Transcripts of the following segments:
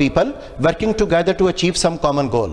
people working together to achieve some common goal।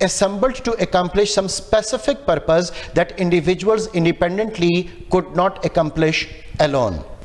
assembled to accomplish some specific purpose that individuals independently could not accomplish alone।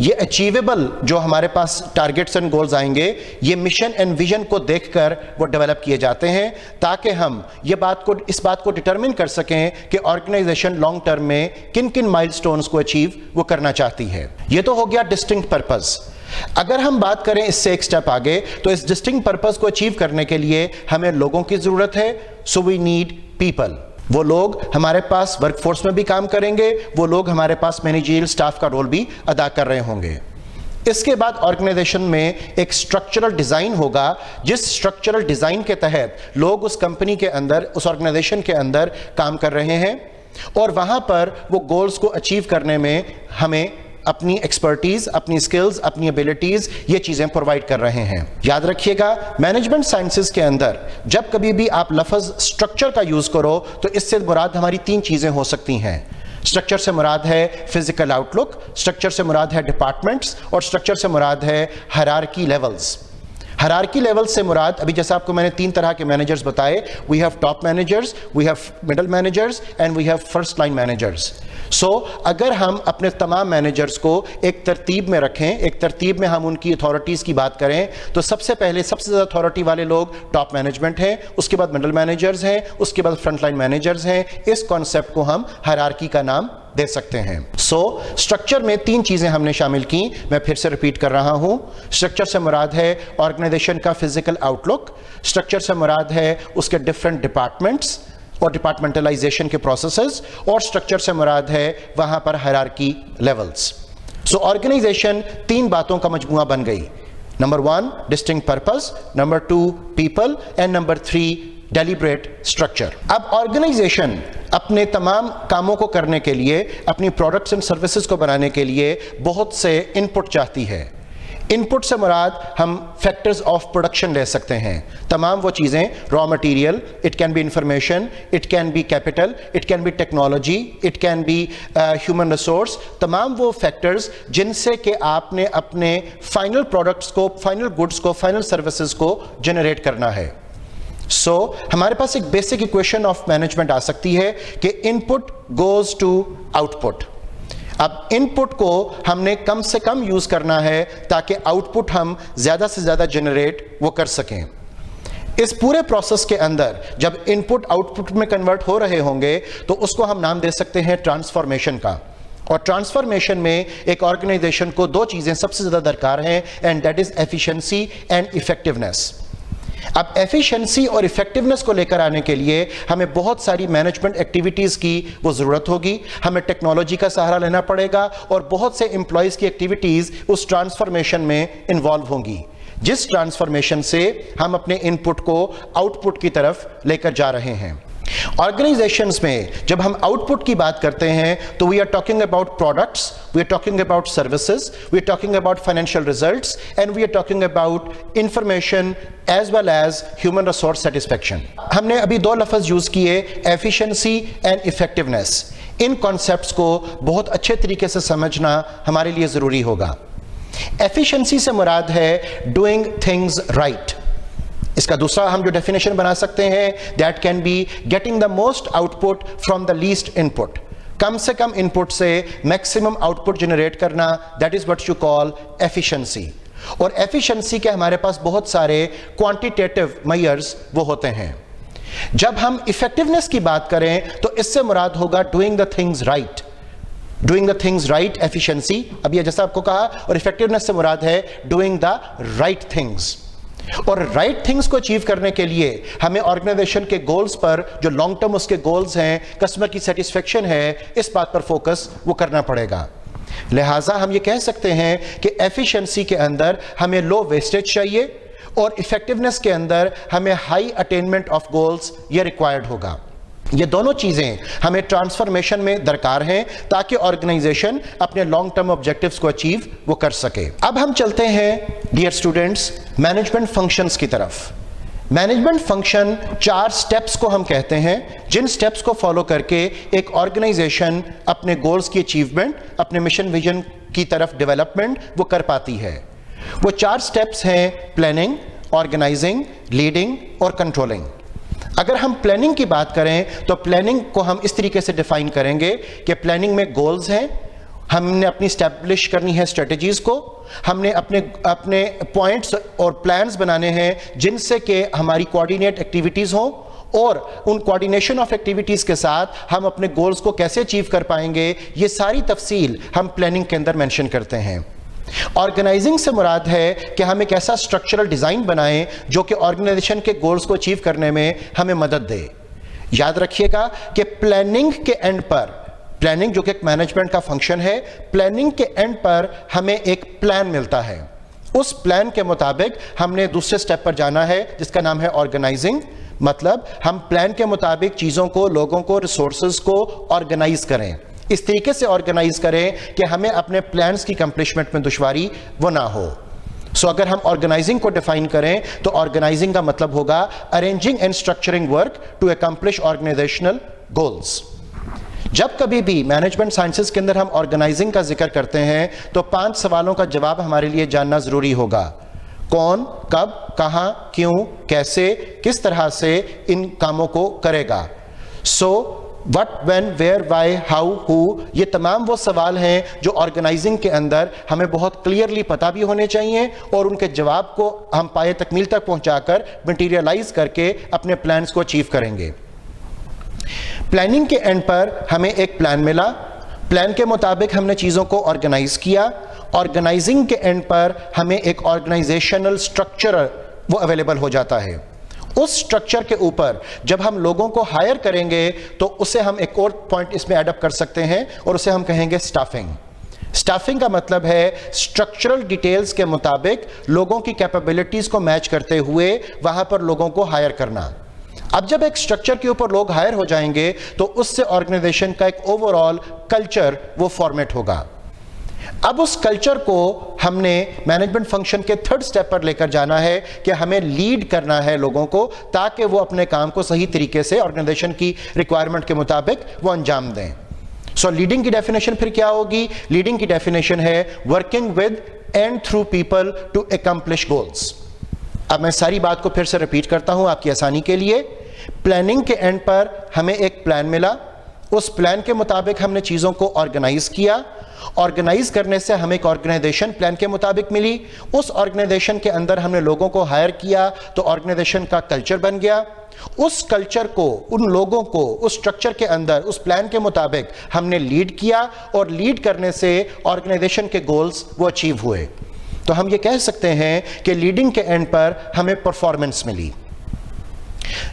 یہ achievable جو ہمارے پاس targets and goals آئیں گے یہ mission and vision کو دیکھ کر وہ ڈیولپ کیے جاتے ہیں تاکہ ہم اس بات کو ڈٹرمن کر سکیں کہ آرگنائزیشن لانگ ٹرم میں کن کن مائل سٹونز کو اچیو وہ کرنا چاہتی ہے. یہ تو ہو گیا ڈسٹنکٹ پرپز. اگر ہم بات کریں اس سے ایک سٹیپ آگے تو اس ڈسٹنکٹ پرپز کو اچیو کرنے کے لیے ہمیں لوگوں کی ضرورت ہے. سو وی نیڈ پیپل. وہ لوگ ہمارے پاس ورک فورس میں بھی کام کریں گے, وہ لوگ ہمارے پاس مینیجریل سٹاف کا رول بھی ادا کر رہے ہوں گے. اس کے بعد آرگنائزیشن میں ایک سٹرکچرل ڈیزائن ہوگا جس سٹرکچرل ڈیزائن کے تحت لوگ اس کمپنی کے اندر, اس آرگنائزیشن کے اندر کام کر رہے ہیں اور وہاں پر وہ گولز کو اچیو کرنے میں ہمیں اپنی ایکسپرٹیز, اپنی سکلز, اپنی ایبیلٹیز یہ چیزیں پرووائڈ کر رہے ہیں. یاد رکھیے گا مینجمنٹ سائنسز کے اندر جب کبھی بھی آپ لفظ سٹرکچر کا یوز کرو تو اس سے مراد ہماری 3 چیزیں ہو سکتی ہیں. سٹرکچر سے مراد ہے فزیکل آؤٹ لک, سٹرکچر سے مراد ہے ڈپارٹمنٹس اور سٹرکچر سے مراد ہے ہائرارکی لیولز. ہائرارکی لیول سے مراد ابھی جیسا آپ کو میں نے 3 طرح کے مینیجرز بتائے, we have top managers, we have middle managers and we have first line managers. So اگر ہم اپنے تمام مینیجرز کو ایک ترتیب میں رکھیں, ایک ترتیب میں ہم ان کی اتھارٹیز کی بات کریں تو سب سے پہلے سب سے زیادہ اتھارٹی والے لوگ ٹاپ مینجمنٹ ہیں, اس کے بعد مڈل مینیجرز ہیں, اس کے بعد فرنٹ لائن مینیجرز ہیں. اس کانسیپٹ کو ہم ہائرارکی کا نام دے سکتے ہیں. سو سٹرکچر میں 3 چیزیں ہم نے شامل کی, میں پھر سے ریپیٹ کر رہا ہوں. سٹرکچر سے مراد ہے آرگنائزیشن کا فزیکل آؤٹ لک, سٹرکچر سے مراد ہے اس کے ڈفرینٹ ڈپارٹمنٹس اور ڈپارٹمنٹلائزیشن کے پروسیسز, اور سٹرکچر سے مراد ہے وہاں پر ہائرارکی لیولز. سو آرگنائزیشن 3 باتوں کا مجموعہ بن گئی. Number 1 distinct purpose, number 2 people and number 3 deliberate structure. اب آرگنائزیشن اپنے تمام کاموں کو کرنے کے لیے, اپنی پروڈکٹس اینڈ سروسز کو بنانے کے لیے بہت سے ان پٹ چاہتی ہے. ان پٹ سے مراد ہم فیکٹرز آف پروڈکشن لے سکتے ہیں. تمام وہ چیزیں, raw material, it can be information, it can be capital, it can be technology, it can be human resource, تمام وہ فیکٹرز جن سے کہ آپ نے اپنے فائنل پروڈکٹس کو, فائنل گڈس کو, فائنل سروسز کو جنریٹ کرنا ہے. سو ہمارے پاس ایک بیسک ایکویشن آف مینجمنٹ آ سکتی ہے کہ input goes to output. اب ان پٹ کو ہم نے کم سے کم یوز کرنا ہے تاکہ آؤٹ پٹ ہم زیادہ سے زیادہ جنریٹ وہ کر سکیں. اس پورے پروسیس کے اندر جب ان پٹ آؤٹ پٹ میں کنورٹ ہو رہے ہوں گے تو اس کو ہم نام دے سکتے ہیں ٹرانسفارمیشن کا. اور ٹرانسفارمیشن میں ایک آرگنائزیشن کو 2 چیزیں سب سے زیادہ درکار ہیں, and that is efficiency and effectiveness. اب ایفیشنسی اور ایفیکٹونیس کو لے کر آنے کے لیے ہمیں بہت ساری مینجمنٹ ایکٹیویٹیز کی وہ ضرورت ہوگی. ہمیں ٹیکنالوجی کا سہارا لینا پڑے گا اور بہت سے امپلائیز کی ایکٹیویٹیز اس ٹرانسفارمیشن میں انوالو ہوں گی, جس ٹرانسفارمیشن سے ہم اپنے ان پٹ کو آؤٹ پٹ کی طرف لے کر جا رہے ہیں. آرگنائزیشنز میں جب ہم آؤٹ پٹ کی بات کرتے ہیں تو we are talking about products, we are talking about services, we are talking about financial results, and we are talking about information as well as human resource satisfaction. ہم نے ابھی 2 لفظ یوز کیے, ایفیشنسی اینڈ ایفیکٹونیس. ان concepts کو بہت اچھے طریقے سے سمجھنا ہمارے لیے ضروری ہوگا. ایفیشنسی سے مراد ہے ڈوئنگ تھنگز رائٹ. اس کا دوسرا ہم جو ڈیفینیشن بنا سکتے ہیں, that can be getting the most output from the least input. کم سے کم ان پٹ سے میکسیمم آؤٹ پٹ جنریٹ کرنا, that is what you call efficiency. اور ایفیشنسی کے ہمارے پاس بہت سارے کوانٹیٹیو میئرز وہ ہوتے ہیں. جب ہم ایفیکٹونیس کی بات کریں تو اس سے مراد ہوگا doing the things right. Doing the things right efficiency. اب یہ جیسا آپ کو کہا, اور ایفیکٹونیس سے مراد ہے ڈوئنگ دا رائٹ تھنگز. اور رائٹ تھنگز کو اچیو کرنے کے لیے ہمیں آرگنائزیشن کے گولز پر, جو لانگ ٹرم اس کے گولز ہیں, کسٹمر کی سیٹسفیکشن ہے, اس بات پر فوکس وہ کرنا پڑے گا. لہٰذا ہم یہ کہہ سکتے ہیں کہ ایفیشنسی کے اندر ہمیں لو ویسٹیج چاہیے اور ایفیکٹونیس کے اندر ہمیں ہائی اٹینمنٹ آف گولز یہ ریکوائرڈ ہوگا. یہ دونوں چیزیں ہمیں ٹرانسفارمیشن میں درکار ہیں تاکہ آرگنائزیشن اپنے لانگ ٹرم آبجیکٹیوز کو اچیو وہ کر سکے. اب ہم چلتے ہیں ڈیئر اسٹوڈنٹس مینجمنٹ فنکشنز کی طرف. مینجمنٹ فنکشن 4 سٹیپس کو ہم کہتے ہیں, جن سٹیپس کو فالو کر کے ایک آرگنائزیشن اپنے گولز کی اچیومنٹ, اپنے مشن ویژن کی طرف ڈیولپمنٹ وہ کر پاتی ہے. وہ 4 سٹیپس ہیں پلاننگ, آرگنائزنگ, لیڈنگ اور کنٹرولنگ. اگر ہم پلاننگ کی بات کریں تو پلاننگ کو ہم اس طریقے سے ڈیفائن کریں گے کہ پلاننگ میں گولز ہیں, ہم نے اپنی اسٹیبلش کرنی ہے اسٹریٹجیز کو, ہم نے اپنے پوائنٹس اور پلانز بنانے ہیں جن سے کہ ہماری کوآرڈینیٹ ایکٹیویٹیز ہوں, اور ان کوآرڈینیشن آف ایکٹیویٹیز کے ساتھ ہم اپنے گولز کو کیسے اچیو کر پائیں گے, یہ ساری تفصیل ہم پلاننگ کے اندر مینشن کرتے ہیں. آرگنائزنگ سے مراد ہے کہ ہم ایک ایسا اسٹرکچرل ڈیزائن بنائیں جو کہ آرگنائزیشن کے گولز کو اچیو کرنے میں ہمیں مدد دے. یاد رکھیے گا کہ پلاننگ کے اینڈ پر, پلاننگ جو کہ ایک مینجمنٹ کا فنکشن ہے, پلاننگ کے اینڈ پر ہمیں ایک پلان ملتا ہے. اس پلان کے مطابق ہم نے دوسرے سٹیپ پر جانا ہے جس کا نام ہے آرگنائزنگ. مطلب ہم پلان کے مطابق چیزوں کو, لوگوں کو, ریسورسز کو آرگنائز کریں, اس طریقے سے آرگنائز کریں کہ ہمیں اپنے پلانز کی کمپلیشمنٹ میں دشواری وہ نہ ہو. سو اگر ہم آرگنائزنگ کو ڈیفائن کریں تو آرگنائزنگ کا مطلب ہوگا arranging and structuring work to accomplish organisational goals. جب کبھی بھی مینجمنٹ سائنسز کے اندر ہم آرگنائزنگ کا ذکر کرتے ہیں تو 5 سوالوں کا جواب ہمارے لیے جاننا ضروری ہوگا. کون, کب, کہاں, کیوں, کیسے, کس طرح سے ان کاموں کو کرے گا. So what, when, where, why, how, who, یہ تمام وہ سوال ہیں جو آرگنائزنگ کے اندر ہمیں بہت کلیئرلی پتہ بھی ہونے چاہیے, اور ان کے جواب کو ہم پائے تکمیل تک پہنچا کر مٹیریلائز کر کے اپنے پلانز کو اچیو کریں گے. پلاننگ کے اینڈ پر ہمیں ایک پلان ملا, پلان کے مطابق ہم نے چیزوں کو آرگنائز کیا. آرگنائزنگ کے اینڈ پر ہمیں ایک آرگنائزیشنل اسٹرکچر وہ اویلیبل ہو جاتا ہے. اس اسٹرکچر کے اوپر جب ہم لوگوں کو ہائر کریں گے تو اسے ہم ایک اور پوائنٹ اس میں ایڈ اپ کر سکتے ہیں, اور اسے ہم کہیں گے اسٹافنگ. اسٹافنگ کا مطلب ہے اسٹرکچرل ڈیٹیلز کے مطابق لوگوں کی کیپیبلٹیز کو میچ کرتے ہوئے وہاں پر لوگوں کو ہائر کرنا. اب جب ایک اسٹرکچر کے اوپر لوگ ہائر ہو جائیں گے تو اس سے آرگنائزیشن کا ایک اوور آل کلچر وہ فارمیٹ ہوگا. اب اس کلچر کو ہم نے مینجمنٹ فنکشن کے 3rd سٹیپ پر لے کر جانا ہے کہ ہمیں لیڈ کرنا ہے لوگوں کو تاکہ وہ اپنے کام کو صحیح طریقے سے آرگنائزیشن کی ریکوائرمنٹ کے مطابق وہ انجام دیں. سو لیڈنگ کی ڈیفینیشن پھر کیا ہوگی؟ لیڈنگ کی ڈیفینیشن ہے working with and through people to accomplish goals. اب میں ساری بات کو پھر سے ریپیٹ کرتا ہوں آپ کی آسانی کے لیے. پلاننگ کے اینڈ پر ہمیں ایک پلان ملا, اس پلان کے مطابق ہم نے چیزوں کو آرگنائز کیا. آرگنائز کرنے سے ہمیں ایک آرگنائزیشن پلان کے مطابق ملی. اس آرگنائزیشن کے اندر ہم نے لوگوں کو ہائر کیا تو آرگنائزیشن کا کلچر بن گیا. اس کلچر کو, ان لوگوں کو اس سٹرکچر کے اندر اس پلان کے مطابق ہم نے لیڈ کیا, اور لیڈ کرنے سے آرگنائزیشن کے گولز وہ اچیو ہوئے. تو ہم یہ کہہ سکتے ہیں کہ لیڈنگ کے اینڈ پر ہمیں پرفارمنس ملی.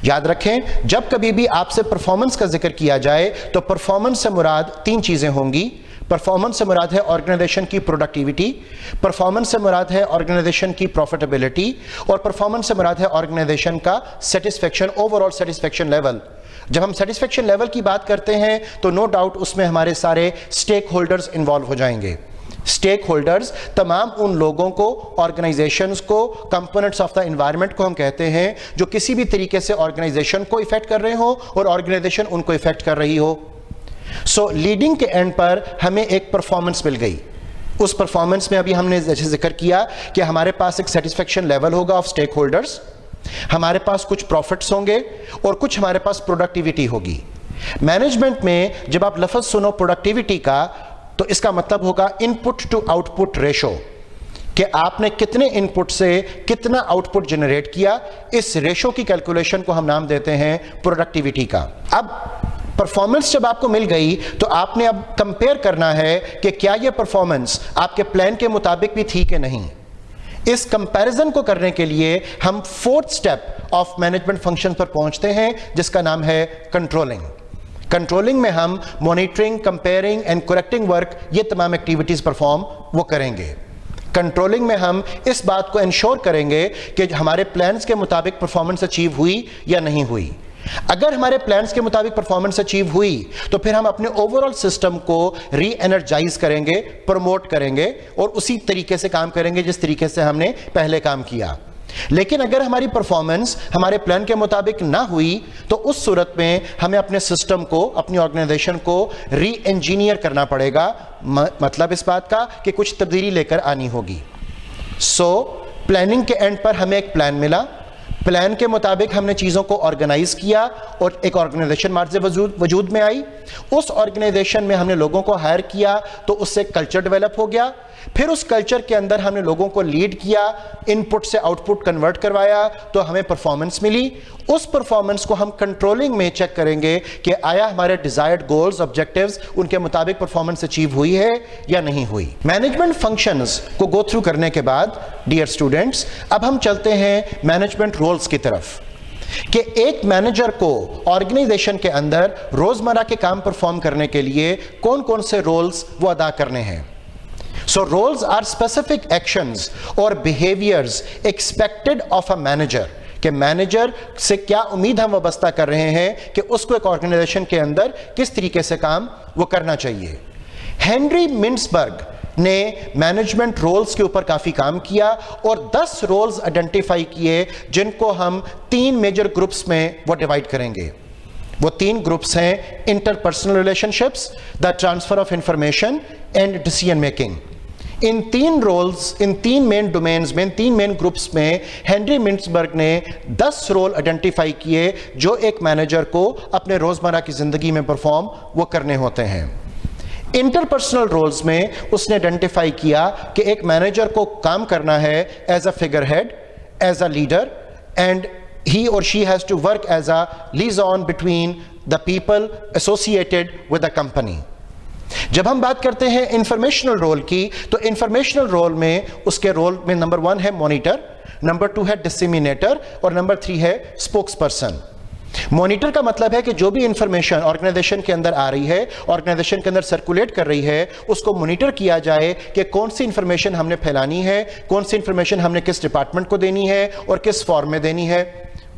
یاد رکھیں جب کبھی بھی آپ سے پرفارمنس کا ذکر کیا جائے تو پرفارمنس سے مراد 3 چیزیں ہوں گی. پرفارمنس سے مراد ہے آرگنائزیشن کی پروڈکٹیوٹی, پرفارمنس سے مراد ہے آرگنائزیشن کی پروفیٹیبلٹی, اور پرفارمنس سے مراد ہے آرگنائزیشن کا satisfaction, over all satisfaction level. جب ہم سیٹسفیکشن لیول کی بات کرتے ہیں تو نو ڈاؤٹ اس میں ہمارے سارے اسٹیک ہولڈرز انوالو ہو جائیں گے. اسٹیک ہولڈرز تمام ان لوگوں کو, آرگنائزیشنز کو, کمپوننٹس آف دا انوائرمنٹ کو ہم کہتے ہیں جو کسی بھی طریقے سے آرگنائزیشن کو افیکٹ کر رہے ہوں اور آرگنائزیشن ان کو افیکٹ کر رہی ہو. سو لیڈنگ کے اینڈ پر ہمیں ایک پرفارمنس مل گئی. اس پرفارمنس میں ابھی ہم نے جیسے ذکر کیا کہ ہمارے پاس ایک سیٹسفیکشن لیول ہوگا آف اسٹیک ہولڈرز, ہمارے پاس کچھ پروفٹس ہوں گے اور کچھ ہمارے پاس پروڈکٹیوٹی ہوگی. مینجمنٹ میں جب آپ لفظ سنو پروڈکٹیوٹی کا تو اس کا مطلب ہوگا input to output ratio, کہ آپ نے کتنے ان پٹ سے کتنا آؤٹ پٹ جنریٹ کیا. اس ریشو کی کیلکولیشن کو ہم نام دیتے ہیں پروڈکٹیوٹی کا. اب پرفارمنس جب آپ کو مل گئی تو آپ نے اب کمپیئر کرنا ہے کہ کیا یہ پرفارمنس آپ کے پلان کے مطابق بھی تھی کہ نہیں. اس کمپیریزن کو کرنے کے لیے ہم 4th step of management function پر پہنچتے ہیں جس کا نام ہے کنٹرولنگ. کنٹرولنگ میں ہم monitoring, comparing and correcting work, یہ تمام ایکٹیویٹیز پرفارم وہ کریں گے. کنٹرولنگ میں ہم اس بات کو انشور کریں گے کہ ہمارے پلانز کے مطابق پرفارمنس اچیو ہوئی یا نہیں ہوئی. اگر ہمارے پلانز کے مطابق پرفارمنس اچیو ہوئی تو پھر ہم اپنے اوور آل سسٹم کو ری انرجائز کریں گے, پروموٹ کریں گے اور اسی طریقے سے کام کریں گے جس طریقے سے ہم نے پہلے کام کیا. لیکن اگر ہماری پرفارمنس ہمارے پلان کے مطابق نہ ہوئی تو اس صورت میں ہمیں اپنے سسٹم کو, اپنی آرگنائزیشن کو ری انجینئر کرنا پڑے گا. مطلب اس بات کا کہ کچھ تبدیلی لے کر آنی ہوگی. سو پلاننگ کے اینڈ پر ہمیں ایک پلان ملا. پلان کے مطابق ہم نے چیزوں کو آرگنائز کیا اور ایک آرگنائزیشن مارز وجود میں آئی. اس آرگنائزیشن میں ہم نے لوگوں کو ہائر کیا تو اس سے کلچر ڈیولپ ہو گیا. پھر اس کلچر کے اندر ہم نے لوگوں کو لیڈ کیا, ان پٹ سے آؤٹ پٹ کنورٹ کروایا تو ہمیں پرفارمنس ملی. اس پرفارمنس کو ہم کنٹرولنگ میں چیک کریں گے کہ آیا ہمارے ڈیزائرڈ گولز, آبجیکٹیوز ان کے مطابق پرفارمنس اچیو ہوئی ہے یا نہیں ہوئی. مینجمنٹ فنکشنز کو گو تھرو کرنے کے بعد ڈیئر اسٹوڈنٹس, اب ہم چلتے ہیں مینجمنٹ رولز کی طرف کہ ایک مینیجر کو آرگنائزیشن کے اندر روزمرہ کے کام پرفارم کرنے کے لیے کون کون سے رولز وہ ادا کرنے ہیں. So roles are specific actions or behaviors expected of a manager کہ مینیجر سے کیا امید ہم وابستہ کر رہے ہیں کہ اس کو ایک آرگنائزیشن کے اندر کس طریقے سے کام وہ کرنا چاہیے. ہینری منسبرگ نے مینجمنٹ رولز کے اوپر کافی کام کیا اور 10 رولز آئیڈینٹیفائی کیے جن کو ہم 3 میجر گروپس میں وہ ڈیوائڈ کریں گے. وہ 3 گروپس ہیں interpersonal relationships, the transfer of information and decision making. ان 3 رولز, ان 3 مین ڈومینز میں, ان 3 مین گروپس میں ہینری منسبرگ نے 10 رول آئیڈینٹیفائی کیے جو ایک مینیجر کو اپنے روزمرہ کی زندگی میں پرفارم وہ کرنے ہوتے ہیں. انٹرپرسنل رولز میں اس نے آئیڈینٹیفائی کیا کہ ایک مینیجر کو کام کرنا ہے as a figurehead, as a leader, and he or she has to work as a liaison between the people associated with the company. جب ہم بات کرتے ہیں انفارمیشنل رول کی تو انفارمیشنل رول میں اس کے رول میں نمبر 1 ہے مانیٹر, نمبر 2 ہے ڈسیمینیٹر اور نمبر 3 ہے اسپوکس پرسن. مانیٹر کا مطلب ہے کہ جو بھی انفارمیشن آرگنائزیشن کے اندر آ رہی ہے, آرگنائزیشن کے اندر سرکولیٹ کر رہی ہے, اس کو مانیٹر کیا جائے کہ کون سی انفارمیشن ہم نے پھیلانی ہے, کون سی انفارمیشن ہم نے کس ڈپارٹمنٹ کو دینی ہے اور کس فارم میں دینی ہے.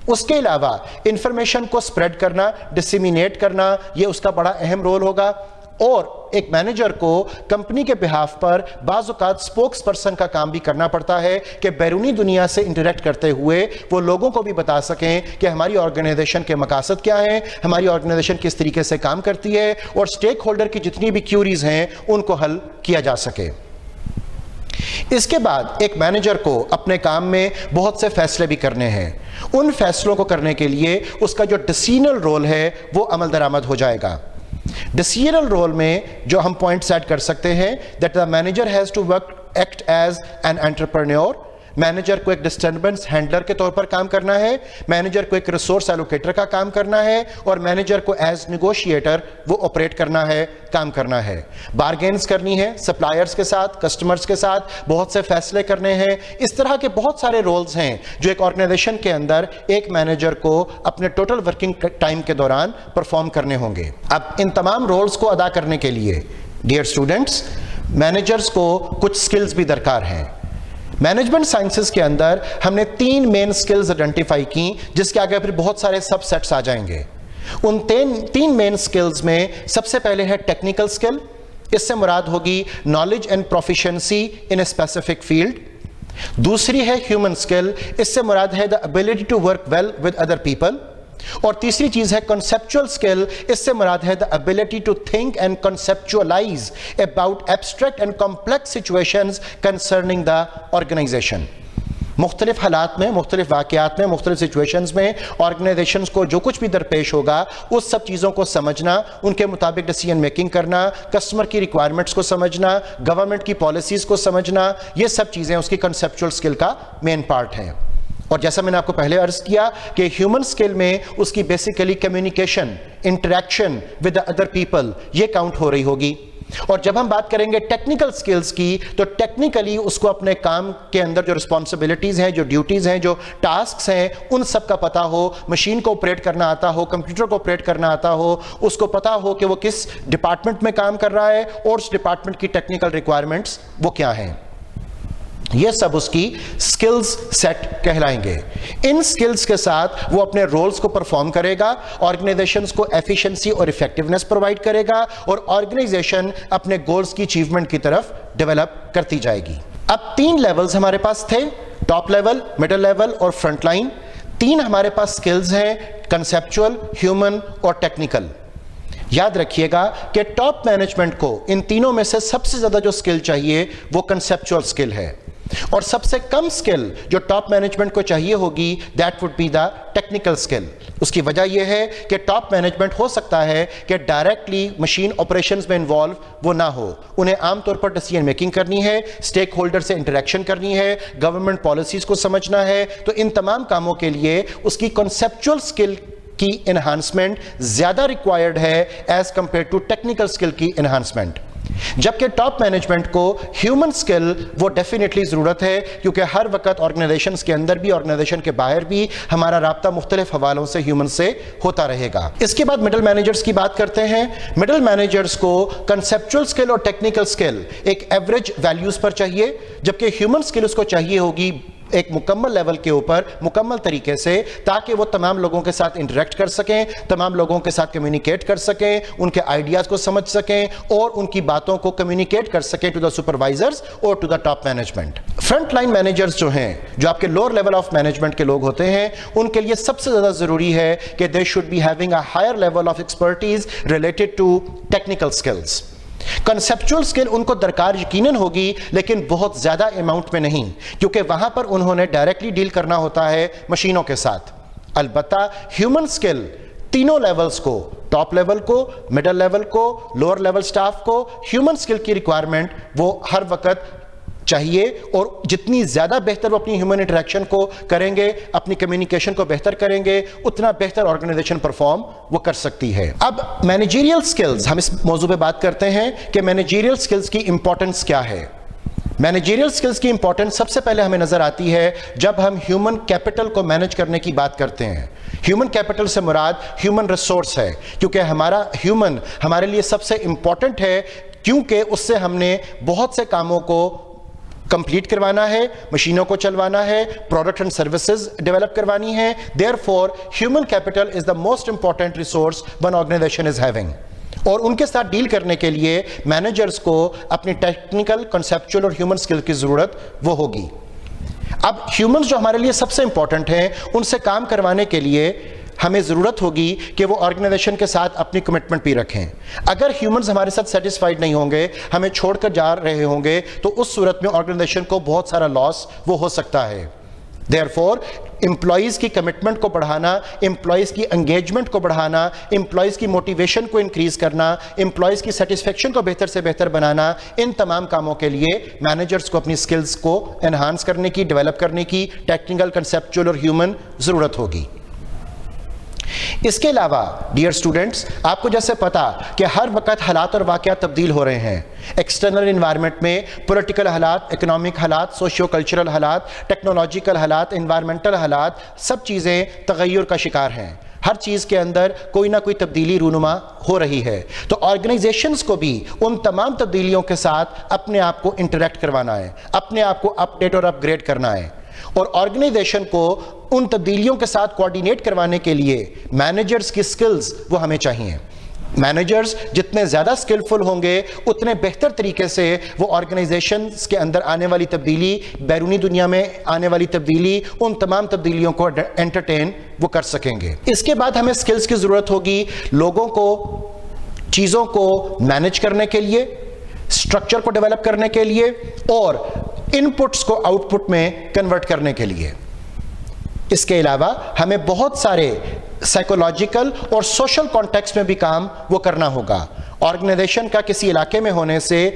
اس کے علاوہ انفارمیشن کو سپریڈ کرنا, ڈسیمینیٹ کرنا, یہ اس کا بڑا اہم رول ہوگا. اور ایک مینیجر کو کمپنی کے بہاف پر بعض اوقات سپوکس پرسن کا کام بھی کرنا پڑتا ہے کہ بیرونی دنیا سے انٹریکٹ کرتے ہوئے وہ لوگوں کو بھی بتا سکیں کہ ہماری آرگنائزیشن کے مقاصد کیا ہیں, ہماری آرگنائزیشن کس طریقے سے کام کرتی ہے اور سٹیک ہولڈر کی جتنی بھی کیوریز ہیں ان کو حل کیا جا سکے. اس کے بعد ایک مینیجر کو اپنے کام میں بہت سے فیصلے بھی کرنے ہیں. ان فیصلوں کو کرنے کے لیے اس کا جو ڈیسیژنل رول ہے وہ عمل درآمد ہو جائے گا. ڈیسیژنل رول میں جو ہم پوائنٹس ایڈ کر سکتے ہیں that the manager has to act as an entrepreneur. Manager کو ایک ڈسٹربنس ہینڈلر کے طور پر کام کرنا ہے, مینیجر کو ایک ریسورس ایلوکیٹر کا کام کرنا ہے اور مینیجر کو ایز نیگوشیٹر وہ آپریٹ کرنا ہے, کام کرنا ہے. بارگینز کرنی ہے سپلائرز کے ساتھ, کسٹمرز کے ساتھ, بہت سے فیصلے کرنے ہیں. اس طرح کے بہت سارے رولز ہیں جو ایک آرگنائزیشن کے اندر ایک مینیجر کو اپنے ٹوٹل ورکنگ ٹائم کے دوران پرفارم کرنے ہوں گے. اب ان تمام رولز کو ادا کرنے کے لیے ڈیئر اسٹوڈنٹس مینیجرز کو کچھ سکلز بھی درکار ہیں. مینجمنٹ سائنسز کے اندر ہم نے 3 مین سکلز آئیڈینٹیفائی کی جس کے آگے پھر بہت سارے سب سیٹس آ جائیں گے. ان 3 مین سکلز میں سب سے پہلے ہے ٹیکنیکل سکل. اس سے مراد ہوگی knowledge and proficiency in a specific field. دوسری ہے ہیومن سکل. اس سے مراد ہے the ability to work well with other people. اور تیسری چیز ہے کنسیپچول سکل. اس سے مراد ہے the ability to think and conceptualize about abstract and complex situations concerning the organization. مختلف حالات میں, مختلف واقعات میں, مختلف سچویشنز میں آرگنائزیشنز کو جو کچھ بھی درپیش ہوگا اس سب چیزوں کو سمجھنا, ان کے مطابق ڈیسیژن میکنگ کرنا, کسٹمر کی ریکوائرمنٹس کو سمجھنا, گورنمنٹ کی پالیسیز کو سمجھنا, یہ سب چیزیں اس کی کنسیپچول سکل کا مین پارٹ ہیں. اور جیسا میں نے آپ کو پہلے عرض کیا کہ ہیومن سکل میں اس کی basically communication, interaction with other people یہ کاؤنٹ ہو رہی ہوگی. اور جب ہم بات کریں گے ٹیکنیکل سکلز کی تو ٹیکنیکلی اس کو اپنے کام کے اندر جو رسپانسبلٹیز ہیں, جو ڈیوٹیز ہیں, جو ٹاسکس ہیں ان سب کا پتہ ہو, مشین کو آپریٹ کرنا آتا ہو, کمپیوٹر کو آپریٹ کرنا آتا ہو, اس کو پتہ ہو کہ وہ کس ڈپارٹمنٹ میں کام کر رہا ہے اور اس ڈپارٹمنٹ کی ٹیکنیکل ریکوائرمنٹس وہ کیا ہیں. یہ سب اس کی سکلز سیٹ کہلائیں گے. ان سکلز کے ساتھ وہ اپنے رولز کو پرفارم کرے گا, آرگنائزیشنز کو ایفیشنسی اور ایفیکٹیونیس پرووائڈ کرے گا اور آرگنائزیشن اپنے گولز کی اچیومنٹ کی طرف ڈیولپ کرتی جائے گی. اب 3 لیولز ہمارے پاس تھے, ٹاپ لیول, مڈل لیول اور فرنٹ لائن. 3 ہمارے پاس سکلز ہیں, کنسیپچول, ہیومن اور ٹیکنیکل. یاد رکھیے گا کہ ٹاپ مینجمنٹ کو ان تینوں میں سے سب سے زیادہ جو سکل چاہیے وہ کنسیپچول سکل ہے. اور سب سے کم سکل جو ٹاپ مینجمنٹ کو چاہیے ہوگی that would be the technical skill. اس کی وجہ یہ ہے کہ ٹاپ مینجمنٹ ہو سکتا ہے کہ ڈائریکٹلی مشین آپریشنز میں انوالو وہ نہ ہو. انہیں عام طور پر ڈیسیژن میکنگ کرنی ہے, اسٹیک ہولڈر سے انٹریکشن کرنی ہے, گورنمنٹ پالیسیز کو سمجھنا ہے. تو ان تمام کاموں کے لیے اس کی کنسیپچول سکل کی انہانسمنٹ زیادہ ریکوائرڈ ہے ایز کمپیئر ٹو ٹیکنیکل سکل کی انہانسمنٹ. جبکہ ٹاپ مینجمنٹ کو ہیومن سکل وہ ڈیفینیٹلی ضرورت ہے, کیونکہ ہر وقت آرگنائزیشنز کے اندر بھی آرگنائزیشن کے باہر بھی ہمارا رابطہ مختلف حوالوں سے ہیومن سے ہوتا رہے گا. اس کے بعد مڈل مینیجرز کی بات کرتے ہیں. مڈل مینیجرز کو کنسیپچول سکل اور ٹیکنیکل سکل ایک ایوریج ویلیوز پر چاہیے, جبکہ ہیومن سکل اس کو چاہیے ہوگی ایک مکمل لیول کے اوپر مکمل طریقے سے, تاکہ وہ تمام لوگوں کے ساتھ انٹریکٹ کر سکیں, تمام لوگوں کے ساتھ کمیونیکیٹ کر سکیں, ان کے آئیڈیاز کو سمجھ سکیں اور ان کی باتوں کو کمیونیکیٹ کر سکیں ٹو دا سپروائزرز اور to the top management. Front line managers جو ہیں, جو آپ کے لوور لیول آف مینجمنٹ کے لوگ ہوتے ہیں, ان کے لیے سب سے زیادہ ضروری ہے کہ they should be having a higher level of expertise related to technical skills. Conceptual skill ان کو درکار یقیناً ہوگی, لیکن بہت زیادہ اماؤنٹ میں نہیں, کیونکہ وہاں پر انہوں نے ڈائریکٹلی ڈیل کرنا ہوتا ہے مشینوں کے ساتھ. البتہ ہیومن سکل تینوں لیولز کو, ٹاپ لیول کو, مڈل لیول کو, لوور لیول سٹاف کو, ہیومن سکل کی ریکوائرمنٹ وہ ہر وقت چاہیے, اور جتنی زیادہ بہتر وہ اپنی ہیومن انٹریکشن کو کریں گے, اپنی کمیونیکیشن کو بہتر کریں گے, اتنا بہتر آرگنائزیشن پرفارم وہ کر سکتی ہے. اب مینیجریل سکلز, ہم اس موضوع پہ بات کرتے ہیں کہ مینیجریل سکلز کی امپورٹنس کیا ہے. مینیجریل سکلز کی امپورٹنس سب سے پہلے ہمیں نظر آتی ہے جب ہم ہیومن کیپٹل کو مینیج کرنے کی بات کرتے ہیں. ہیومن کیپٹل سے مراد ہیومن ریسورس ہے, کیونکہ ہمارا ہیومن ہمارے لیے سب سے امپورٹنٹ ہے, کیونکہ اس سے ہم نے بہت سے کاموں کو کمپلیٹ کروانا ہے, مشینوں کو چلوانا ہے, پروڈکٹ اینڈ سروسز ڈیولپ کروانی ہے. Therefore, human capital is the most important resource one organization is having. اور ان کے ساتھ ڈیل کرنے کے لیے مینیجرز کو اپنی ٹیکنیکل, کنسیپچول اور ہیومن سکل کی ضرورت وہ ہوگی. اب ہیومنز جو ہمارے لیے سب سے امپورٹنٹ ہیں, ان سے کام کروانے کے لیے ہمیں ضرورت ہوگی کہ وہ آرگنائزیشن کے ساتھ اپنی کمٹمنٹ بھی رکھیں. اگر ہیومنز ہمارے ساتھ سیٹسفائیڈ نہیں ہوں گے, ہمیں چھوڑ کر جا رہے ہوں گے, تو اس صورت میں آرگنائزیشن کو بہت سارا لاس وہ ہو سکتا ہے. Therefore, امپلائیز کی کمٹمنٹ کو بڑھانا, امپلائیز کی انگیجمنٹ کو بڑھانا, امپلائیز کی موٹیویشن کو انکریز کرنا, امپلائیز کی سیٹسفیکشن کو بہتر سے بہتر بنانا, ان تمام کاموں کے لیے مینیجرز کو اپنی سکلز کو انہانس کرنے کی, ڈیولپ کرنے کی ٹیکنیکل, کنسیپچول اور ہیومن ضرورت ہوگی. اس کے علاوہ ڈیئر اسٹوڈنٹس, آپ کو جیسے پتا کہ ہر وقت حالات اور واقعات تبدیل ہو رہے ہیں. ایکسٹرنل انوائرمنٹ میں پولیٹیکل حالات, اکنامک حالات, سوشیو کلچرل حالات, ٹیکنالوجیکل حالات, انوائرمنٹل حالات, سب چیزیں تغیر کا شکار ہیں. ہر چیز کے اندر کوئی نہ کوئی تبدیلی رونما ہو رہی ہے. تو آرگنائزیشنز کو بھی ان تمام تبدیلیوں کے ساتھ اپنے آپ کو انٹریکٹ کروانا ہے, اپنے آپ کو اپ ڈیٹ اور اپ گریڈ کرنا ہے. اور آرگنائزیشن کو ان تبدیلیوں کے ساتھ کوارڈینیٹ کروانے کے لیے مینیجرز کی سکلز وہ ہمیں چاہیے. مینیجرز جتنے زیادہ سکلفل ہوں گے, اتنے بہتر طریقے سے وہ آرگنائزیشنز کے اندر آنے والی تبدیلی, بیرونی دنیا میں آنے والی تبدیلی, ان تمام تبدیلیوں کو انٹرٹین وہ کر سکیں گے. اس کے بعد ہمیں سکلز کی ضرورت ہوگی لوگوں کو, چیزوں کو مینیج کرنے کے لیے, اسٹرکچر کو ڈیولپ کرنے کے لیے, اور ان پٹس کو آؤٹ پٹ میں کنورٹ کرنے کے لیے. اس کے علاوہ ہمیں بہت سارے سائیکولوجیکل اور سوشل کانٹیکسٹ میں بھی کام وہ کرنا ہوگا. آرگنائزیشن کا کسی علاقے میں ہونے سے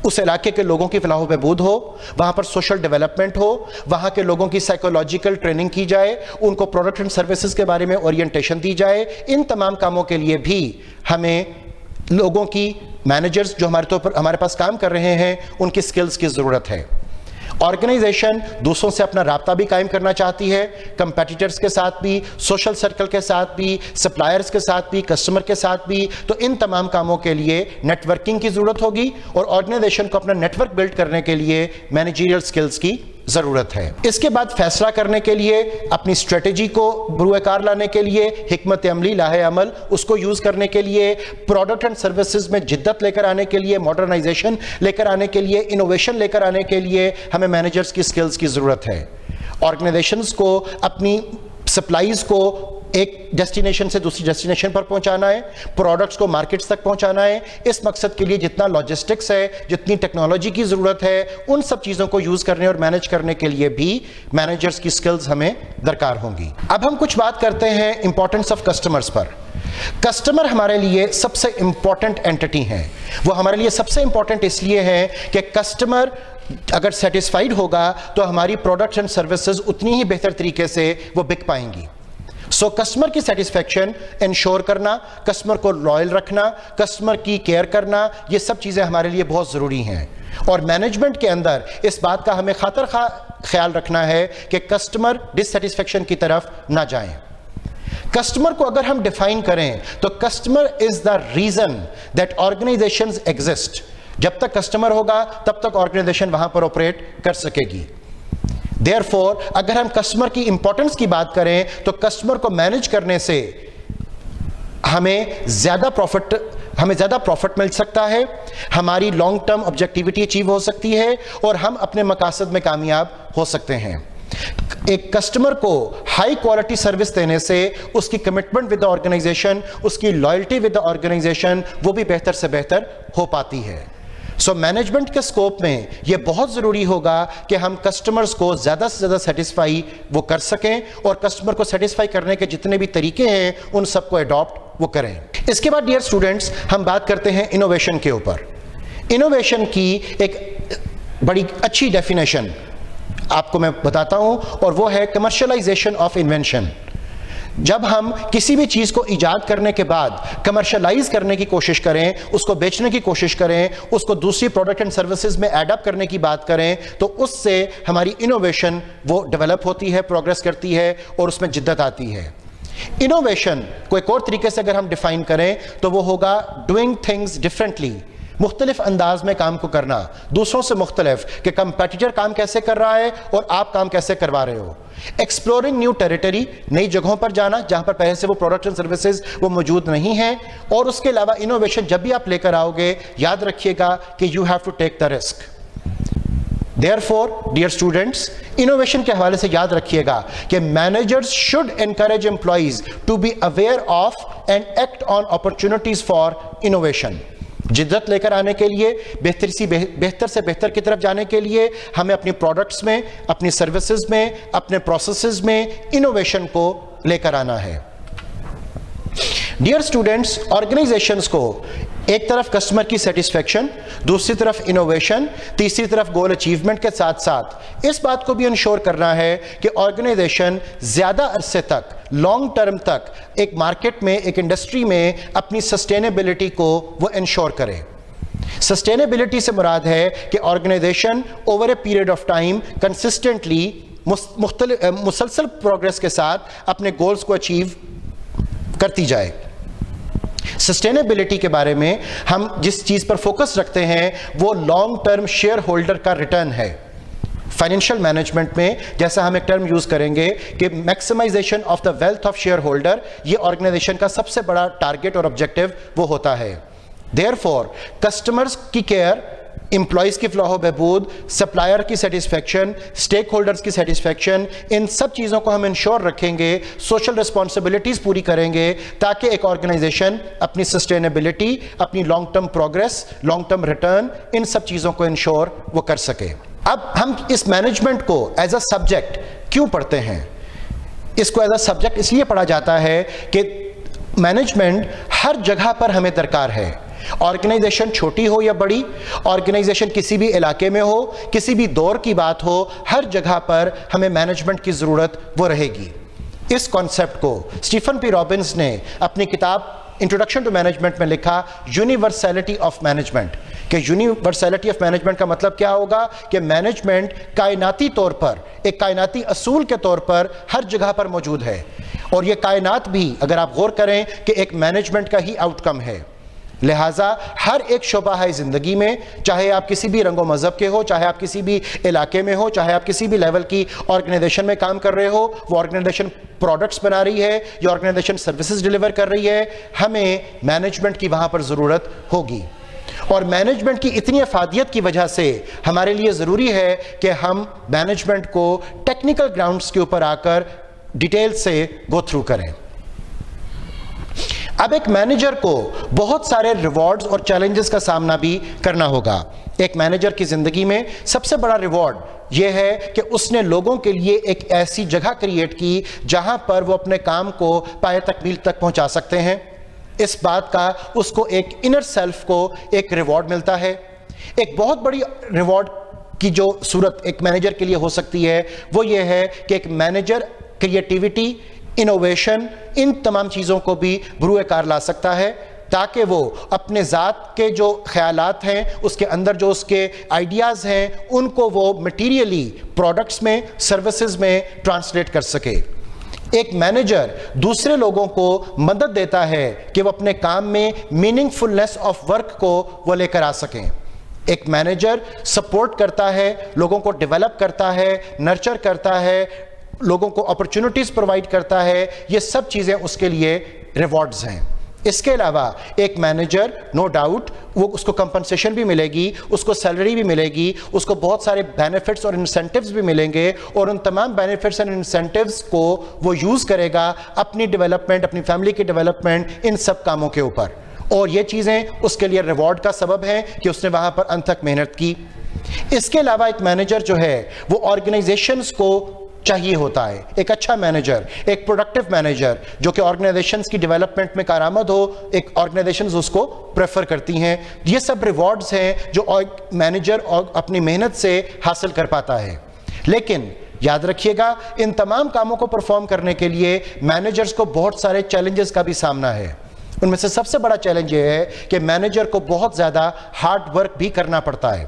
اس علاقے کے لوگوں کی فلاح و بہبود ہو, وہاں پر سوشل ڈیولپمنٹ ہو, وہاں کے لوگوں کی سائیکولوجیکل ٹریننگ کی جائے, ان کو پروڈکٹ اینڈ سروسز کے بارے میں اورینٹیشن دی جائے. ان تمام کاموں کے لیے بھی ہمیں لوگوں کی, مینیجرز جو ہمارے پاس کام کر رہے ہیں, ان کی سکلز کی ضرورت ہے. آرگنائزیشن دوسروں سے اپنا رابطہ بھی قائم کرنا چاہتی ہے, کمپیٹیٹرز کے ساتھ بھی, سوشل سرکل کے ساتھ بھی, سپلائرز کے ساتھ بھی, کسٹمر کے ساتھ بھی. تو ان تمام کاموں کے لیے نیٹ ورکنگ کی ضرورت ہوگی, اور آرگنائزیشن کو اپنا نیٹ ورک بلڈ کرنے کے لیے مینیجریل سکلز کی ضرورت ہے. اس کے بعد فیصلہ کرنے کے لیے, اپنی اسٹریٹجی کو بروئے کار لانے کے لیے, حکمت عملی, لاہے عمل اس کو یوز کرنے کے لیے, پروڈکٹ اینڈ سروسز میں جدت لے کر آنے کے لیے, ماڈرنائزیشن لے کر آنے کے لیے, انوویشن لے کر آنے کے لیے ہمیں مینیجرز کی سکلز کی ضرورت ہے. آرگنائزیشنز کو اپنی سپلائیز کو ایک ڈیسٹینیشن سے دوسری ڈیسٹینیشن پر پہنچانا ہے, پروڈکٹس کو مارکیٹس تک پہنچانا ہے. اس مقصد کے لیے جتنا لاجسٹکس ہے, جتنی ٹیکنالوجی کی ضرورت ہے, ان سب چیزوں کو یوز کرنے اور مینیج کرنے کے لیے بھی مینیجرز کی سکلز ہمیں درکار ہوں گی. اب ہم کچھ بات کرتے ہیں importance of customers per. Customer ہمارے لیے سب سے امپورٹنٹ اینٹی ہیں. وہ ہمارے لیے سب سے امپورٹنٹ اس لیے ہیں کہ کسٹمر اگر سیٹسفائیڈ ہوگا تو ہماری پروڈکٹس اینڈ سروسز اتنی ہی بہتر طریقے سے وہ بک پائیں گی. سو کسٹمر کی سیٹسفیکشن انشور کرنا, کسٹمر کو لائل رکھنا, کسٹمر کی کیئر کرنا, یہ سب چیزیں ہمارے لیے بہت ضروری ہیں. اور مینجمنٹ کے اندر اس بات کا ہمیں خاطر خیال رکھنا ہے کہ کسٹمر ڈس سیٹسفیکشن کی طرف نہ جائیں. کسٹمر کو اگر ہم ڈیفائن کریں تو customer is the reason that organisations exist. جب تک کسٹمر ہوگا تب تک آرگنائزیشن وہاں پر آپریٹ کر سکے گی. Therefore, اگر ہم کسٹمر کی امپورٹنس کی بات کریں تو کسٹمر کو مینیج کرنے سے ہمیں زیادہ پروفٹ مل سکتا ہے, ہماری لانگ ٹرم آبجیکٹیوٹی اچیو ہو سکتی ہے, اور ہم اپنے مقاصد میں کامیاب ہو سکتے ہیں. ایک کسٹمر کو ہائی کوالٹی سروس دینے سے اس کی کمٹمنٹ ود دا آرگنائزیشن, اس کی لائلٹی ود دا آرگنائزیشن وہ بھی بہتر سے بہتر ہو پاتی ہے. سو مینجمنٹ کے سکوپ میں یہ بہت ضروری ہوگا کہ ہم کسٹمرز کو زیادہ سے زیادہ سیٹسفائی وہ کر سکیں, اور کسٹمر کو سیٹسفائی کرنے کے جتنے بھی طریقے ہیں ان سب کو اڈاپٹ وہ کریں. اس کے بعد ڈیئر اسٹوڈنٹس ہم بات کرتے ہیں انوویشن کے اوپر. انوویشن کی ایک بڑی اچھی ڈیفینیشن آپ کو میں بتاتا ہوں, اور وہ ہے کمرشلائزیشن آف انوینشن. جب ہم کسی بھی چیز کو ایجاد کرنے کے بعد کمرشلائز کرنے کی کوشش کریں, اس کو بیچنے کی کوشش کریں, اس کو دوسری پروڈکٹ اینڈ سروسز میں ایڈ اپ کرنے کی بات کریں, تو اس سے ہماری انوویشن وہ ڈیولپ ہوتی ہے, پروگریس کرتی ہے, اور اس میں جدت آتی ہے. انوویشن کو ایک اور طریقے سے اگر ہم ڈیفائن کریں تو وہ ہوگا ڈوئنگ تھنگز ڈفرینٹلی, مختلف انداز میں کام کو کرنا, دوسروں سے مختلف, کہ کمپیٹیٹر کام کیسے کر رہا ہے اور آپ کام کیسے کروا رہے ہو. ایکسپلورنگ نیو ٹیریٹری, نئی جگہوں پر جانا جہاں پر پہلے سے وہ پروڈکٹس اینڈ سروسز وہ موجود نہیں ہیں. اور اس کے علاوہ انوویشن جب بھی آپ لے کر آؤ گے یاد رکھیے گا کہ you have to take the risk. Therefore, dear students, innovation کے حوالے سے یاد رکھیے گا کہ managers should encourage employees to be aware of and act on opportunities for innovation. جدت لے کر آنے کے لیے, بہتر سے بہتر کی طرف جانے کے لیے ہمیں اپنی پروڈکٹس میں, اپنی سروسز میں, اپنے پروسیسز میں انوویشن کو لے کر آنا ہے. ڈیئر اسٹوڈنٹس, آرگنائزیشنز کو ایک طرف کسٹمر کی سیٹسفیکشن, دوسری طرف انوویشن, تیسری طرف گول اچیومنٹ کے ساتھ ساتھ اس بات کو بھی انشور کرنا ہے کہ آرگنائزیشن زیادہ عرصے تک, لانگ ٹرم تک ایک مارکیٹ میں, ایک انڈسٹری میں اپنی سسٹینیبلٹی کو وہ انشور کرے. سسٹینیبلٹی سے مراد ہے کہ organisation over a period of time consistently مسلسل پروگرس کے ساتھ اپنے گولز کو اچیو کرتی جائے. سسٹینیبلٹی کے بارے میں ہم جس چیز پر فوکس رکھتے ہیں وہ لانگ ٹرم شیئر ہولڈر کا ریٹرن ہے. فائنینشیل مینجمنٹ میں جیسا ہم ایک ٹرم یوز کریں گے کہ maximisation of the wealth of shareholder, یہ آرگنائزیشن کا سب سے بڑا ٹارگٹ اور آبجیکٹو وہ ہوتا ہے. Therefore, کسٹمرز کی کیئر, امپلائیز کی فلاح و بہبود, سپلائر کی سیٹسفیکشن, اسٹیک ہولڈرز کی سیٹسفیکشن, ان سب چیزوں کو ہم انشور رکھیں گے, سوشل رسپانسبلٹیز پوری کریں گے تاکہ ایک آرگنائزیشن اپنی سسٹینیبلٹی, اپنی long term progress, long term return, ان سب چیزوں کو انشور وہ کر سکے. اب ہم اس مینجمنٹ کو ایز اے سبجیکٹ کیوں پڑھتے ہیں؟ اس کو ایز اے سبجیکٹ اس لیے پڑھا جاتا ہے کہ مینجمنٹ ہر جگہ پر ہمیں درکار ہے. آرگنائزیشن چھوٹی ہو یا بڑی, آرگنائزیشن کسی بھی علاقے میں ہو, کسی بھی دور کی بات ہو, ہر جگہ پر ہمیں مینجمنٹ کی ضرورت وہ رہے گی. اس کانسیپٹ کو اسٹیفن پی رابنس نے اپنی کتاب انٹروڈکشن ٹو مینجمنٹ میں لکھا یونیورسلٹی آف مینجمنٹ, کہ یونیورسلٹی آف مینجمنٹ کا مطلب کیا ہوگا کہ مینجمنٹ کائناتی طور پر, ایک کائناتی اصول کے طور پر ہر جگہ پر موجود ہے, اور یہ کائنات بھی اگر آپ غور کریں کہ ایک مینجمنٹ کا ہی آؤٹ کم ہے. لہٰذا ہر ایک شعبہ ہے زندگی میں, چاہے آپ کسی بھی رنگ و مذہب کے ہو, چاہے آپ کسی بھی علاقے میں ہو, چاہے آپ کسی بھی لیول کی آرگنائزیشن میں کام کر رہے ہو, وہ آرگنائزیشن پروڈکٹس بنا رہی ہے یا آرگنائزیشن سروسز ڈیلیور کر رہی ہے, ہمیں مینجمنٹ کی وہاں پر ضرورت ہوگی. اور مینجمنٹ کی اتنی افادیت کی وجہ سے ہمارے لیے ضروری ہے کہ ہم مینجمنٹ کو ٹیکنیکل گراؤنڈز کے اوپر آ کر ڈیٹیل سے گو تھرو کریں. اب ایک مینیجر کو بہت سارے ریوارڈز اور چیلنجز کا سامنا بھی کرنا ہوگا. ایک مینیجر کی زندگی میں سب سے بڑا ریوارڈ یہ ہے کہ اس نے لوگوں کے لیے ایک ایسی جگہ کریٹ کی جہاں پر وہ اپنے کام کو پایہ تکمیل تک پہنچا سکتے ہیں. اس بات کا اس کو ایک انر سیلف کو ایک ریوارڈ ملتا ہے. ایک بہت بڑی ریوارڈ کی جو صورت ایک مینیجر کے لیے ہو سکتی ہے وہ یہ ہے کہ ایک مینیجر کریٹیوٹی، انوویشن، ان تمام چیزوں کو بھی بروئے کار لا سکتا ہے تاکہ وہ اپنے ذات کے جو خیالات ہیں، اس کے اندر جو اس کے آئیڈیاز ہیں، ان کو وہ مٹیریلی پروڈکٹس میں، سروسز میں ٹرانسلیٹ کر سکے. ایک مینیجر دوسرے لوگوں کو مدد دیتا ہے کہ وہ اپنے کام میں میننگ فلنس آف ورک کو وہ لے کر آ سکیں. ایک مینیجر سپورٹ کرتا ہے، لوگوں کو ڈیولپ کرتا ہے، نرچر کرتا ہے، لوگوں کو اپرچونٹیز پرووائڈ کرتا ہے. یہ سب چیزیں اس کے لیے ریوارڈز ہیں. اس کے علاوہ ایک مینیجر نو ڈاؤٹ وہ اس کو کمپنسیشن بھی ملے گی، اس کو سیلری بھی ملے گی، اس کو بہت سارے بینیفٹس اور انسینٹیوز بھی ملیں گے، اور ان تمام بینیفٹس اور انسینٹیوز کو وہ یوز کرے گا اپنی ڈیولپمنٹ، اپنی فیملی کی ڈیولپمنٹ، ان سب کاموں کے اوپر. اور یہ چیزیں اس کے لیے ریوارڈ کا سبب ہیں کہ اس نے وہاں پر انت تک محنت کی. اس کے علاوہ ایک مینیجر جو ہے وہ آرگنائزیشنز کو چاہیے ہوتا ہے. ایک اچھا مینیجر، ایک پروڈکٹیو مینیجر جو کہ آرگنائزیشنز کی ڈیولپمنٹ میں کارآمد ہو، ایک آرگنائزیشنز اس کو پریفر کرتی ہیں. یہ سب ریوارڈز ہیں جو مینیجر اپنی محنت سے حاصل کر پاتا ہے. لیکن یاد رکھیے گا ان تمام کاموں کو پرفارم کرنے کے لیے مینیجرز کو بہت سارے چیلنجز کا بھی سامنا ہے. ان میں سے سب سے بڑا چیلنج یہ ہے کہ مینیجر کو بہت زیادہ ہارڈ ورک بھی کرنا پڑتا ہے.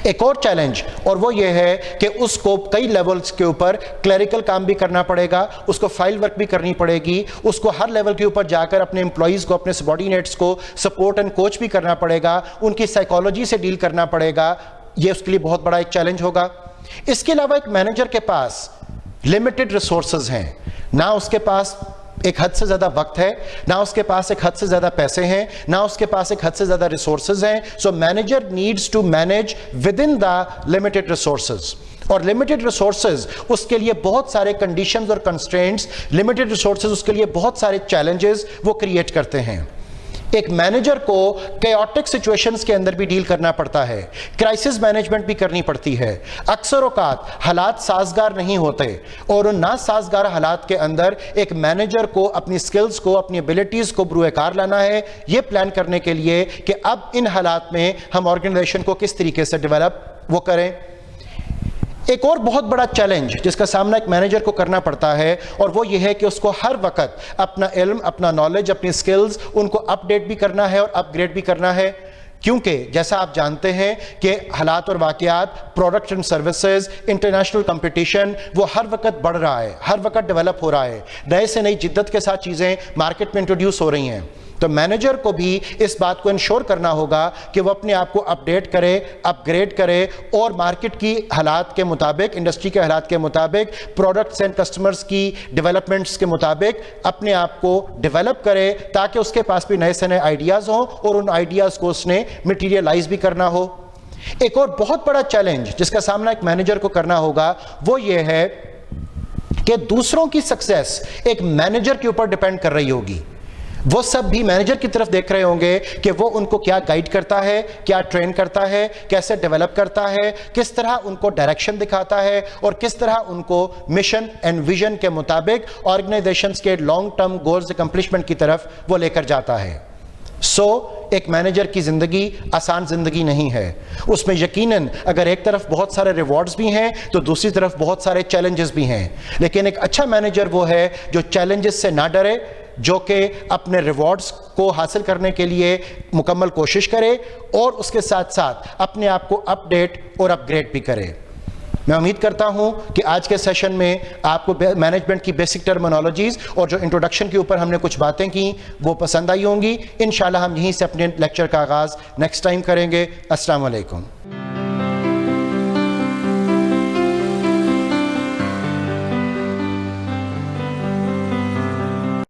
ایک اور چیلنج اور وہ یہ ہے کہ اس کو کئی لیولز کے اوپر کلیریکل کام بھی کرنا پڑے گا، اس کو فائل ورک بھی کرنی پڑے گی، اس کو ہر لیول کے اوپر جا کر اپنے امپلائیز کو، اپنے سبارڈینیٹس کو سپورٹ اینڈ کوچ بھی کرنا پڑے گا، ان کی سائیکالوجی سے ڈیل کرنا پڑے گا. یہ اس کے لیے بہت بڑا ایک چیلنج ہوگا. اس کے علاوہ ایک مینیجر کے پاس لمیٹڈ ریسورسز ہیں. نہ اس کے پاس ایک حد سے زیادہ وقت ہے، نہ اس کے پاس ایک حد سے زیادہ پیسے ہیں، نہ اس کے پاس ایک حد سے زیادہ ریسورسز ہیں. So manager needs to manage within the limited resources. اور لمیٹڈ ریسورسز اس کے لیے بہت سارے کنڈیشنز اور کنسٹرینٹس، لمیٹڈ ریسورسز اس کے لیے بہت سارے چیلنجز وہ کریٹ کرتے ہیں. ایک مینیجر کو کیوٹک سچویشنز کے اندر بھی ڈیل کرنا پڑتا ہے، کرائسس مینجمنٹ بھی کرنی پڑتی ہے. اکثر اوقات حالات سازگار نہیں ہوتے، اور ان ناسازگار حالات کے اندر ایک مینیجر کو اپنی سکلز کو، اپنی ایبلٹیز کو بروئے کار لانا ہے، یہ پلان کرنے کے لیے کہ اب ان حالات میں ہم آرگنائزیشن کو کس طریقے سے ڈیولپ وہ کریں. ایک اور بہت بڑا چیلنج جس کا سامنا ایک مینیجر کو کرنا پڑتا ہے اور وہ یہ ہے کہ اس کو ہر وقت اپنا علم، اپنا نالج، اپنی سکلز ان کو اپ ڈیٹ بھی کرنا ہے اور اپ گریڈ بھی کرنا ہے. کیونکہ جیسا آپ جانتے ہیں کہ حالات اور واقعات، product and services, international competition وہ ہر وقت بڑھ رہا ہے، ہر وقت ڈیولپ ہو رہا ہے، نئے سے نئی جدت کے ساتھ چیزیں مارکیٹ میں انٹروڈیوس ہو رہی ہیں. تو مینیجر کو بھی اس بات کو انشور کرنا ہوگا کہ وہ اپنے آپ کو اپ ڈیٹ کرے، اپ گریڈ کرے، اور مارکیٹ کی حالات کے مطابق، انڈسٹری کے حالات کے مطابق، پروڈکٹس اینڈ کسٹمرز کی ڈیولپمنٹس کے مطابق اپنے آپ کو ڈیولپ کرے تاکہ اس کے پاس بھی نئے سے نئے آئیڈیاز ہوں اور ان آئیڈیاز کو اس نے مٹیریلائز بھی کرنا ہو. ایک اور بہت بڑا چیلنج جس کا سامنا ایک مینیجر کو کرنا ہوگا وہ یہ ہے کہ دوسروں کی سکسیس ایک مینیجر کے اوپر ڈیپینڈ کر رہی ہوگی. وہ سب بھی مینیجر کی طرف دیکھ رہے ہوں گے کہ وہ ان کو کیا گائیڈ کرتا ہے، کیا ٹرین کرتا ہے، کیسے ڈیولپ کرتا ہے، کس طرح ان کو ڈائریکشن دکھاتا ہے، اور کس طرح ان کو مشن اینڈ ویژن کے مطابق آرگنائزیشنز کے لانگ ٹرم گولز اکمپلشمنٹ کی طرف وہ لے کر جاتا ہے. ایک مینیجر کی زندگی آسان زندگی نہیں ہے. اس میں یقیناً اگر ایک طرف بہت سارے ریوارڈز بھی ہیں تو دوسری طرف بہت سارے چیلنجز بھی ہیں. لیکن ایک اچھا مینیجر وہ ہے جو چیلنجز سے نہ ڈرے، جو کہ اپنے ریوارڈز کو حاصل کرنے کے لیے مکمل کوشش کرے اور اس کے ساتھ ساتھ اپنے آپ کو اپ ڈیٹ اور اپ گریڈ بھی کرے. میں امید کرتا ہوں کہ آج کے سیشن میں آپ کو مینجمنٹ کی بیسک ٹرمینالوجیز اور جو انٹروڈکشن کے اوپر ہم نے کچھ باتیں کی وہ پسند آئی ہوں گی. انشاءاللہ ہم یہیں سے اپنے لیکچر کا آغاز نیکسٹ ٹائم کریں گے. السلام علیکم.